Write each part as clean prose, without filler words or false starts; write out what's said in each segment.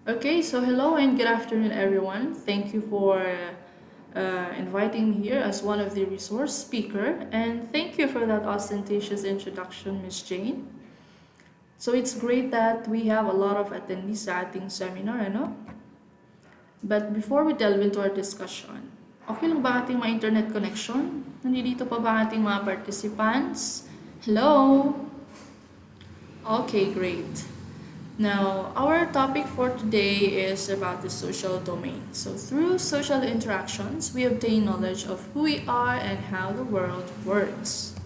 Okay, so hello and good afternoon, everyone. Thank you for inviting me here as one of the resource speaker, and thank you for that ostentatious introduction, Miss Jane. So it's great that we have a lot of attendees sa ating seminar, ano? But before we delve into our discussion, okay lang ba ating mga internet connection? Nandito pa ba ating mga participants? Hello? Okay, great. Now, our topic for today is about the social domain. So, through social interactions, we obtain knowledge of who we are and how the world works.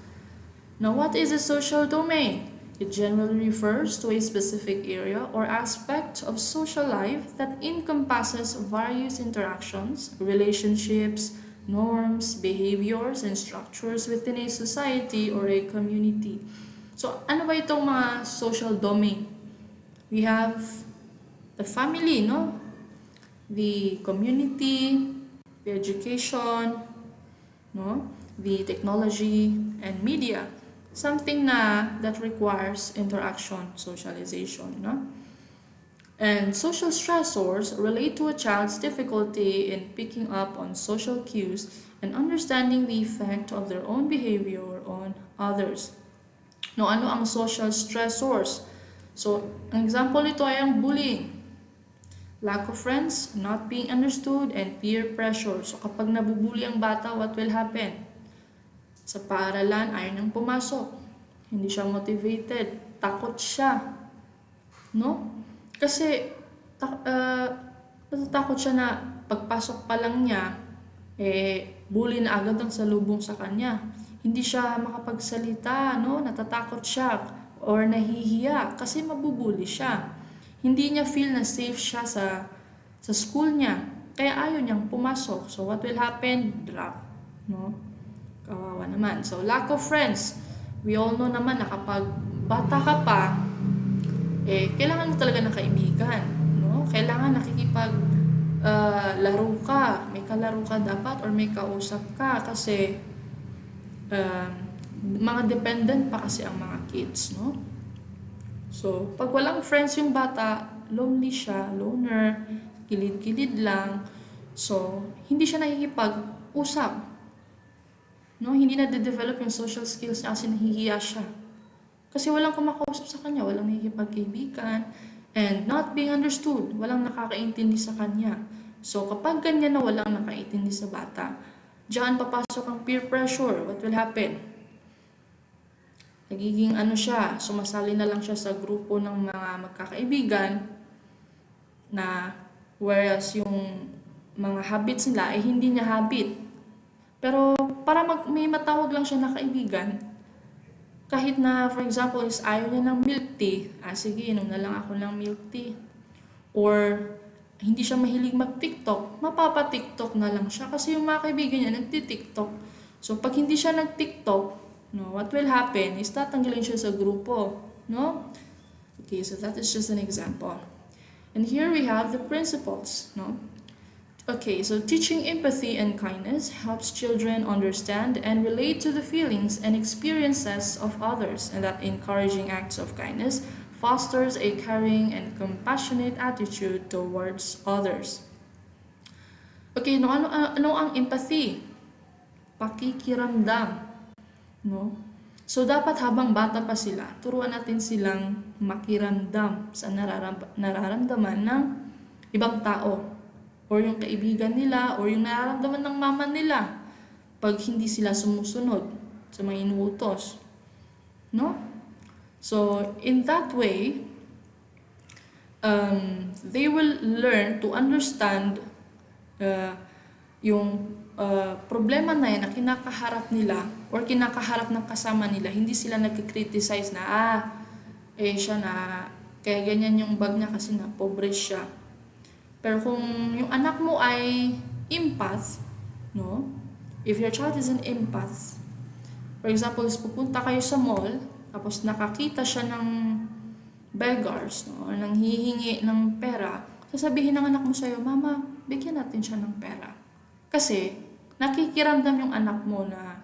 Now, what is a social domain? It generally refers to a specific area or aspect of social life that encompasses various interactions, relationships, norms, behaviors, and structures within a society or a community. So, ano ba itong mga social domain? We have the family, no? The community, the education, no? The technology and media. Something that requires interaction, socialization, no? And social stressors relate to a child's difficulty in picking up on social cues and understanding the effect of their own behavior on others. No, ano ang social stressors? So, ang example nito ay ang bullying, lack of friends, not being understood, and peer pressure. So, kapag nabubuli ang bata, what will happen? Sa paaralan, ayaw niyang pumasok. Hindi siya motivated. Takot siya. No? Kasi, natatakot siya na pagpasok pa lang niya, bully na agad ang salubong sa kanya. Hindi siya makapagsalita, no? Natatakot siya or nahihiya kasi mabubuli siya. Hindi niya feel na safe siya sa school niya. Kaya ayaw niyang pumasok. So what will happen? Drop. No? Kawawa naman. So lack of friends. We all know naman na kapag bata ka pa, kailangan mo talaga ng kaibigan. No? Kailangan nakikipag laro ka. May kalaro ka dapat or may kausap ka kasi um, mga dependent pa kasi ang mga kids, no? So, pag walang friends yung bata, lonely siya, loner, kilid-kilid lang. So, hindi siya nakikipag-usap. No? Hindi na de-develop yung social skills niya kasi nahihiya siya. Kasi walang kumakausap sa kanya, walang nakikipagkaibigan, and not being understood, walang nakakaintindi sa kanya. So, kapag ganyan na walang nakaintindi sa bata, diyan papasok ang peer pressure. What will happen? Nagiging siya, sumasali na lang siya sa grupo ng mga magkakaibigan na whereas yung mga habits nila ay hindi niya habit. Pero para may matawag lang siya na kaibigan, kahit na for example is ayaw niya ng milk tea, sige inom na lang ako ng milk tea. Or hindi siya mahilig mag-TikTok, mapapa-TikTok na lang siya kasi yung mga kaibigan niya nagti-TikTok. So pag hindi siya nag-TikTok, no, what will happen is tatanggalin siya sa grupo, no? Okay, so that is just an example. And here we have the principles, no? Okay, so teaching empathy and kindness helps children understand and relate to the feelings and experiences of others, and that encouraging acts of kindness fosters a caring and compassionate attitude towards others. Okay, ano ang empathy? Pakikiramdam, no? So dapat habang bata pa sila, turuan natin silang makiramdam sa nararamdaman ng ibang tao or yung kaibigan nila or yung nararamdaman ng mama nila pag hindi sila sumusunod sa mga inuutos, no? So in that way, they will learn to understand yung problema na yan na kinakaharap nila or kinakaharap ng kasama nila. Hindi sila nagkikriticize na, siya na, kaya ganyan yung bag niya kasi na pobre siya. Pero kung yung anak mo ay empath, no? If your child is an empath, for example, is pupunta kayo sa mall, tapos nakakita siya ng beggars, no? Or nang hihingi ng pera, sasabihin ng anak mo sa'yo, Mama, bigyan natin siya ng pera. Kasi, nakikiramdam yung anak mo na,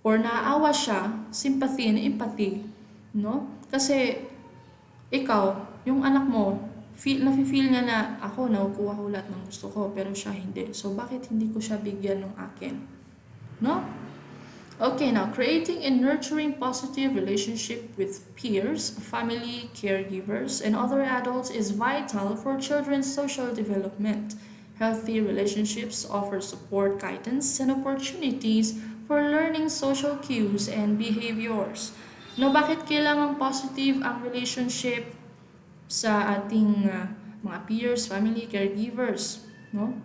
or naaawa siya, sympathy and empathy, no? Kasi, ikaw, yung anak mo, nafe-feel niya na ako, nakukuha ko lahat ng gusto ko, pero siya hindi. So, bakit hindi ko siya bigyan ng akin? No? Okay, now, creating and nurturing positive relationship with peers, family, caregivers, and other adults is vital for children's social development. Healthy relationships offer support, guidance, and opportunities for learning social cues and behaviors. No, bakit kailangan positive ang relationship sa ating mga peers, family, caregivers, no?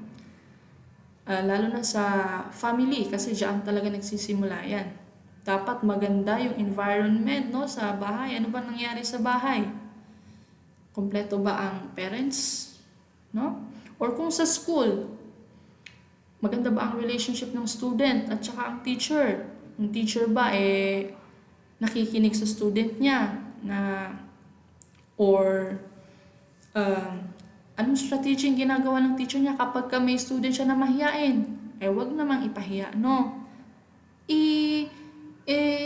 Lalo na sa family kasi diyan talaga nagsisimula yan. Dapat maganda yung environment, no, sa bahay. Ano ba nangyari sa bahay? Kompleto ba ang parents, no? Or kung sa school, maganda ba ang relationship ng student at saka ang teacher? Yung teacher ba nakikinig sa student niya na or anong strategy yung ginagawa ng teacher niya kapag may student siya na mahiyain? Wag namang ipahiya, no?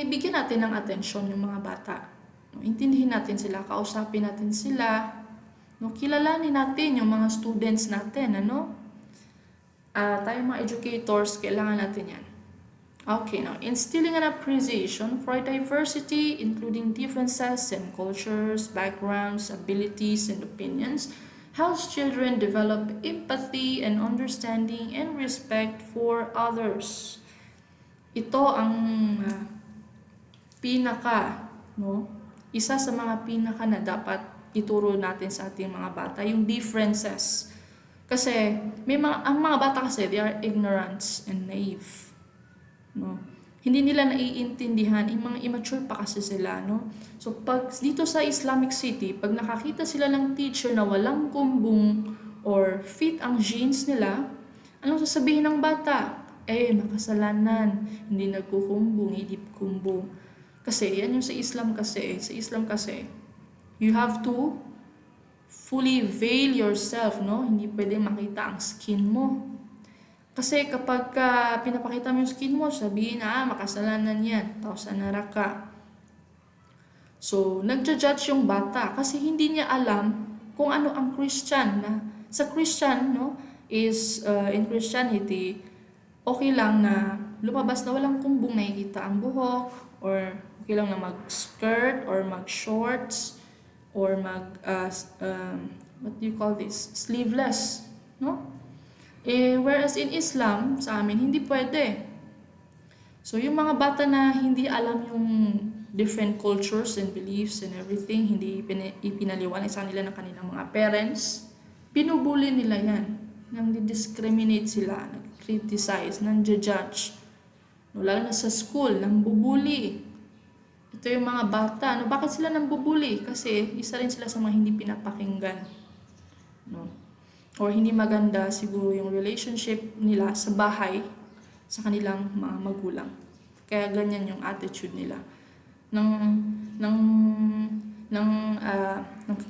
Bigyan natin ng atensyon yung mga bata. No? Intindihin natin sila, kausapin natin sila. No? Kilalanin natin yung mga students natin, ano? Tayo mga educators, kailangan natin yan. Okay, now, instilling an appreciation for diversity, including differences in cultures, backgrounds, abilities, and opinions, helps children develop empathy and understanding and respect for others. Ito ang isa sa mga pinaka na dapat ituro natin sa ating mga bata, yung differences. Kasi ang mga bata kasi, they are ignorant and naive. No? Hindi nila naiintindihan, yung mga immature pa kasi sila, no? So pag dito sa Islamic City, pag nakakita sila ng teacher na walang kumbong or fit ang genes nila, anong sasabihin ng bata? Makasalanan, hindi nagkukumbong, hindi kumbong. Kasi yan yung sa Islam kasi. Sa Islam kasi, you have to fully veil yourself, no? Hindi pwede makita ang skin mo. Kasi kapag pinapakita mo yung skin mo, sabihin na, makasalanan yan, tao sa neraka. So, nagja-judge yung bata kasi hindi niya alam kung ano ang Christian. Sa Christian, no, in Christianity, okay lang na lumabas na walang kumbong, nakikita ang buhok, or okay lang na mag-skirt, or mag-shorts, or what do you call this? Sleeveless, no? Whereas in Islam, sa amin, hindi pwede. So, yung mga bata na hindi alam yung different cultures and beliefs and everything, hindi ipinaliwanag sa kanila ng kanilang mga parents, pinubuli nila yan. Nang discriminate sila, nag-criticize, nang-judge. No, lalo na sa school, nang bubuli. Ito yung mga bata. No, bakit sila nang bubuli? Kasi isa rin sila sa mga hindi pinapakinggan. No? Or hindi maganda siguro yung relationship nila sa bahay sa kanilang mga magulang. Kaya ganyan yung attitude nila. Nang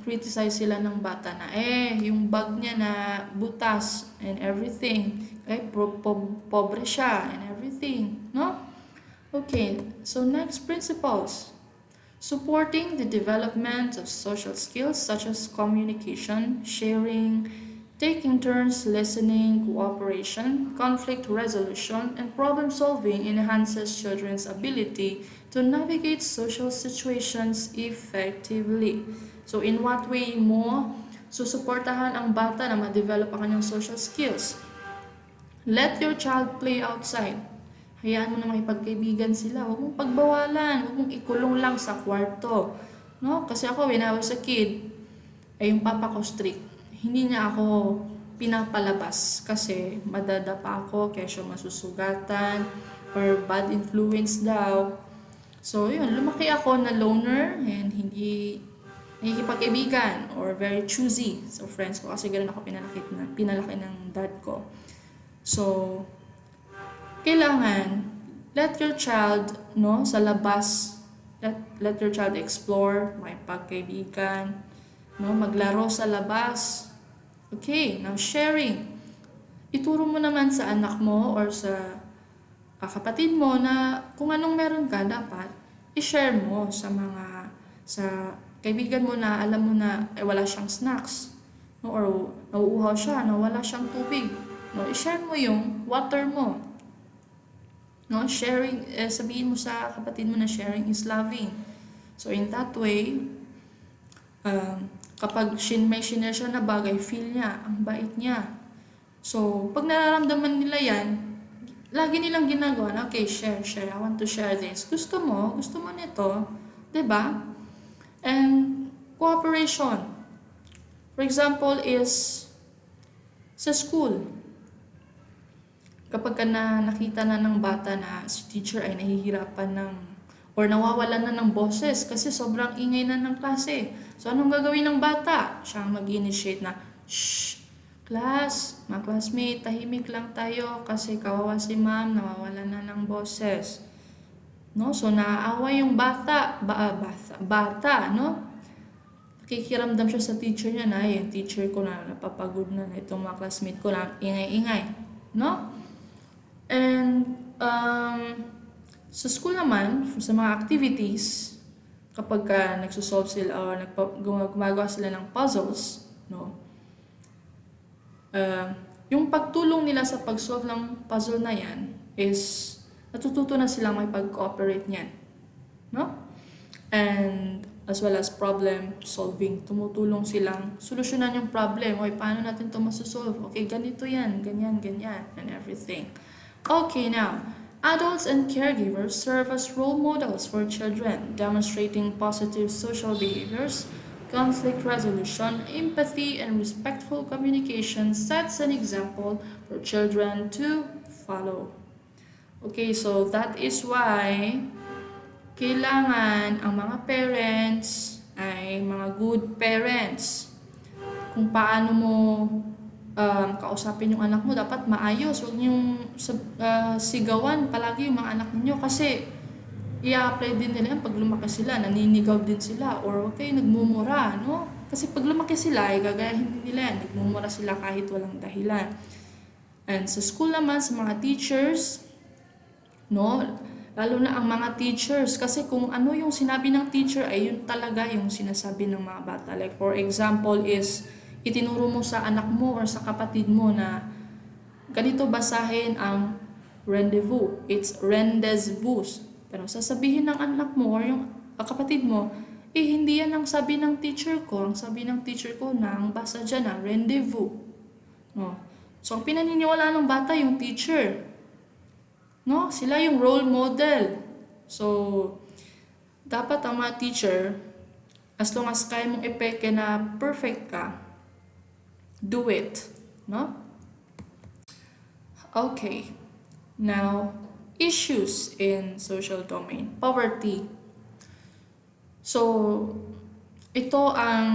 criticize sila ng bata na yung bag niya na butas and everything. Pobre siya and everything, no? Okay, so next, principles. Supporting the development of social skills such as communication, sharing, taking turns listening, cooperation, conflict resolution, and problem solving enhances children's ability to navigate social situations effectively. So in what way mo susuportahan ang bata na ma-develop ang kanyang social skills? Let your child play outside. Hayaan mo na makipagkaibigan sila. Huwag mong pagbawalan. Huwag mong ikulong lang sa kwarto. No? Kasi ako, when I was a kid, yung papa ko strict. Hindi niya ako pinapalabas kasi madadapa ako, kesyo masusugatan, or bad influence daw. So yun, lumaki ako na loner and hindi nakikipag-ibigan or very choosy sa friends ko kasi ganoon ako pinalaki ng dad ko. So, kailangan let your child, no, sa labas, let your child explore, makipagkaibigan, no, maglaro sa labas. Okay, now sharing. Ituro mo naman sa anak mo or sa kapatid mo na kung anong meron ka, dapat i-share mo sa kaibigan mo na alam mo na wala siyang snacks. no? Or nauuhaw siya, nawala siyang tubig. No? I-share mo yung water mo. No? Sharing, sabihin mo sa kapatid mo na sharing is loving. So in that way, kapag may share siya na bagay, feel niya, ang bait niya. So, pag nararamdaman nila yan, lagi nilang ginagawa na, okay, share, I want to share this. Gusto mo nito, 'di ba? And cooperation. For example is sa school. Kapag nakita na ng bata na si teacher ay nahihirapan ng or nawawalan na ng boses kasi sobrang ingay na ng klase. So, anong gagawin ng bata? Siya ang mag-initiate na, shh, class, mga classmate, tahimik lang tayo kasi kawawa si ma'am, nawawalan na ng boses. No? So, naaawa yung bata, no? Kikiramdam siya sa teacher niya na, yung teacher ko na napapagod na itong mga classmate ko na ingay-ingay. No? And, sa school naman, sa mga activities, kapag nagsosolve sila or gumagawa sila ng puzzles, no? Yung pagtulong nila sa pag-solve ng puzzle na yan is natututo na silang may pag-cooperate niyan. No? And as well as problem solving, tumutulong silang solusyonan yung problem. Okay, paano natin ito masosolve? Okay, ganito yan, ganyan, and everything. Okay, now, adults and caregivers serve as role models for children, demonstrating positive social behaviors. Conflict resolution, empathy, and respectful communication sets an example for children to follow. Okay, so that is why kailangan ang mga parents ay mga good parents. Kung paano mo kausapin yung anak mo, dapat maayos. Huwag niyong sigawan palagi yung mga anak niyo kasi i-apply din nila yan pag lumaki sila, naninigaw din sila, or okay, nagmumura, no? Kasi pag lumaki sila, gagayahin din nila yan, nagmumura sila kahit walang dahilan. And sa school naman, sa mga teachers, no? Lalo na ang mga teachers, kasi kung ano yung sinabi ng teacher, ay yun talaga yung sinasabi ng mga bata. Like for example is, itinuro mo sa anak mo or sa kapatid mo na ganito basahin ang rendezvous. It's rendezvous. Pero sasabihin ng anak mo or yung kapatid mo, hindi yan ang sabi ng teacher ko. Ang sabi ng teacher ko na ang basa dyan na rendezvous. No? So, ang pinaniniwala ng bata yung teacher. No? Sila yung role model. So, dapat ang mga teacher, as long as kaya mong epeke na perfect ka, do it. No? Okay. Now, issues in social domain. Poverty. So, ito ang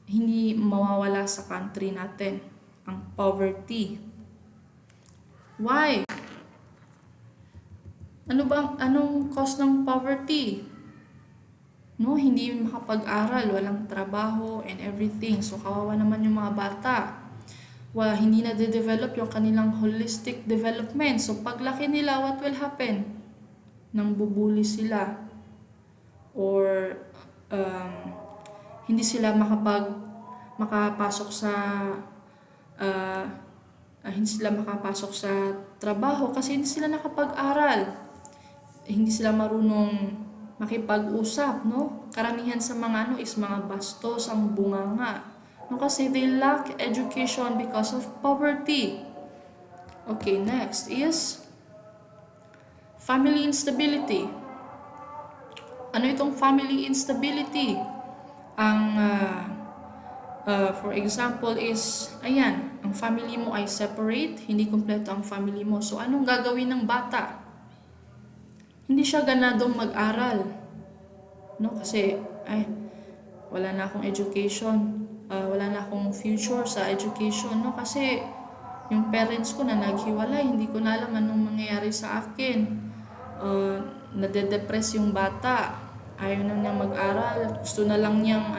hindi mawawala sa country natin. Ang poverty. Why? Anong cause ng poverty? No, hindi makapag-aral, walang trabaho and everything. So, kawawa naman yung mga bata. Hindi na de-develop yung kanilang holistic development. So, paglaki nila, what will happen? Nang bubuli sila. Or, hindi sila makapasok sa, hindi sila makapasok sa trabaho kasi hindi sila nakapag-aral. Hindi sila marunong makipag-usap, no? Karamihan sa mga is mga bastos, ang bunganga. No, kasi they lack education because of poverty. Okay, next is family instability. Ano itong family instability? For example is, ayan, ang family mo ay separate, hindi kumpleto ang family mo. So, anong gagawin ng bata? Hindi siya ganadong mag-aral. No, kasi, wala na akong education. Wala na akong future sa education, no? Kasi yung parents ko na naghiwalay, hindi ko na alam anong mangyayari sa akin. Nade-depress yung bata, ayaw na niya mag-aral, gusto na lang niyang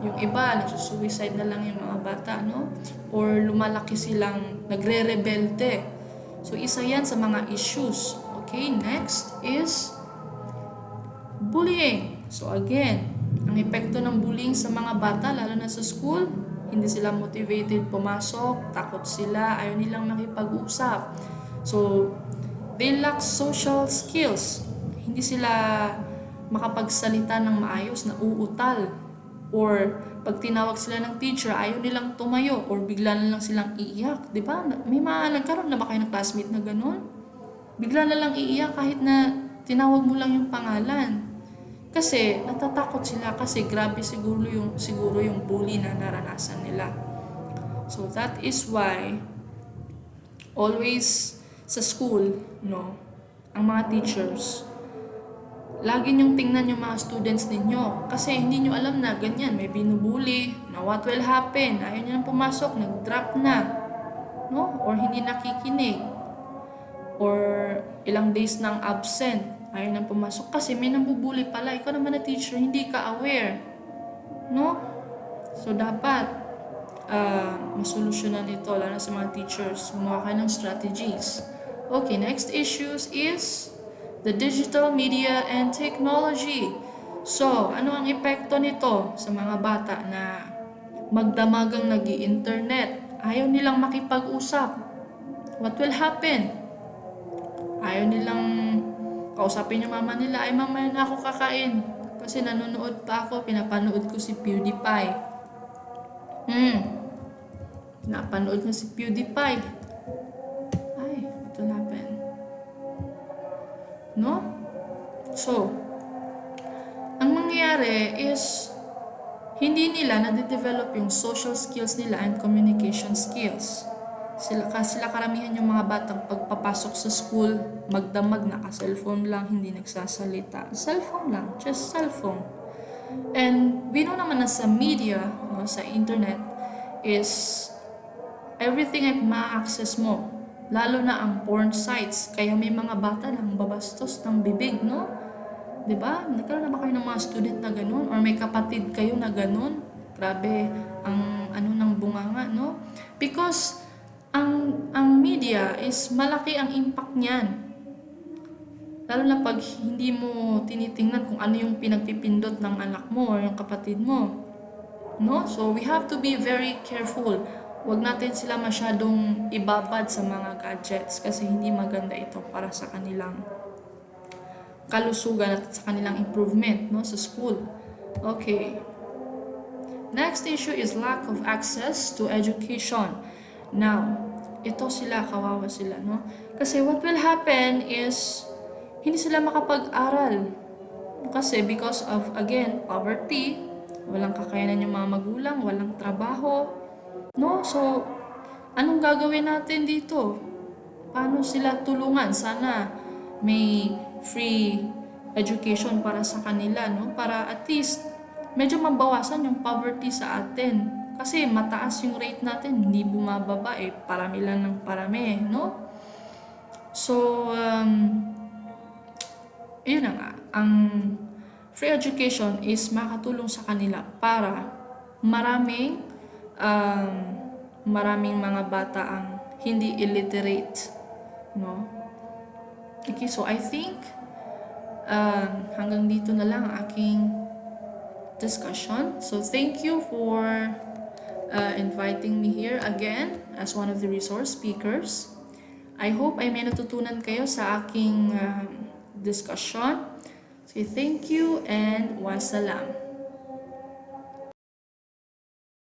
yung iba, nagsusuicide na lang yung mga bata, no? Or lumalaki silang nagre-rebelde. So, isa yan sa mga issues. Okay, next is bullying. So, again, ang epekto ng bullying sa mga bata, lalo na sa school, Hindi sila motivated pumasok, takot sila, ayaw nilang makipag-usap. So, they lack social skills. Hindi sila makapagsalita ng maayos, na uutal. Or pag tinawag sila ng teacher, ayaw nilang tumayo or bigla na lang silang iiyak. Di ba? May mga nagkaroon na ba kayo ng classmate na ganun? Bigla na lang iiyak kahit na tinawag mo lang yung pangalan. Kasi natatakot sila kasi grabe siguro yung bully na naranasan nila. So that is why always sa school, no, ang mga teachers, lagi niyong tingnan yung mga students ninyo kasi hindi niyo alam na ganyan, may binubuli, na what will happen, ayaw niya nang pumasok, nag-drop na, no, or hindi nakikinig, or ilang days nang absent, ayaw nang pumasok kasi may nambubuli pala. Ikaw naman na teacher, hindi ka aware, no? So dapat masolusyonan ito, lalo sa mga teachers, gumawa kayo ng strategies. Okay, next issues is the digital media and technology. So, ano ang epekto nito sa mga bata na magdamagang nag-i-internet? Ayaw nilang makipag-usap. What will happen? Ayaw nilang kausapin yung mama nila, ay mama na ako kakain. Kasi nanonood pa ako, pinapanood ko si PewDiePie. Napanood niya si PewDiePie. Ay, what will happen? No? So, ang mangyayari is, hindi nila nade-develop yung social skills nila and communication skills. Sila karamihan yung mga batang pagpapasok sa school, magdamag, naka-cellphone lang, hindi nagsasalita. Cellphone lang, just cellphone. And we know naman na sa media, no, sa internet, is everything ay ma-access mo. Lalo na ang porn sites. Kaya may mga bata lang babastos ng bibig, no? Diba? Nagkaroon na ba kayo ng mga student na ganun? Or may kapatid kayo na ganun? Grabe, ang ng bunganga, no? Because ang media is malaki ang impact niyan. Lalo na pag hindi mo tinitingnan kung ano yung pinagpipindot ng anak mo or yung kapatid mo. No? So we have to be very careful. Huwag natin sila masyadong ibabad sa mga gadgets kasi hindi maganda ito para sa kanilang kalusugan at sa kanilang improvement, no, sa school. Okay. Next issue is lack of access to education. Now, ito sila, kawawa sila, no? Kasi what will happen is hindi sila makapag-aral. Kasi because of, again, poverty, walang kakayanan yung mga magulang, walang trabaho, no? So, anong gagawin natin dito? Paano sila tulungan? Sana may free education para sa kanila, no? Para at least medyo mabawasan yung poverty sa atin. Kasi mataas yung rate natin, hindi bumababa eh. Parami lang ng parami, no? So, yun na nga. Ang free education is makatulong sa kanila para maraming mga bata ang hindi illiterate, no? Okay, so I think hanggang dito na lang ang aking discussion. So thank you for inviting me here again as one of the resource speakers. I hope ay may natutunan kayo sa aking discussion. So thank you and wassalam.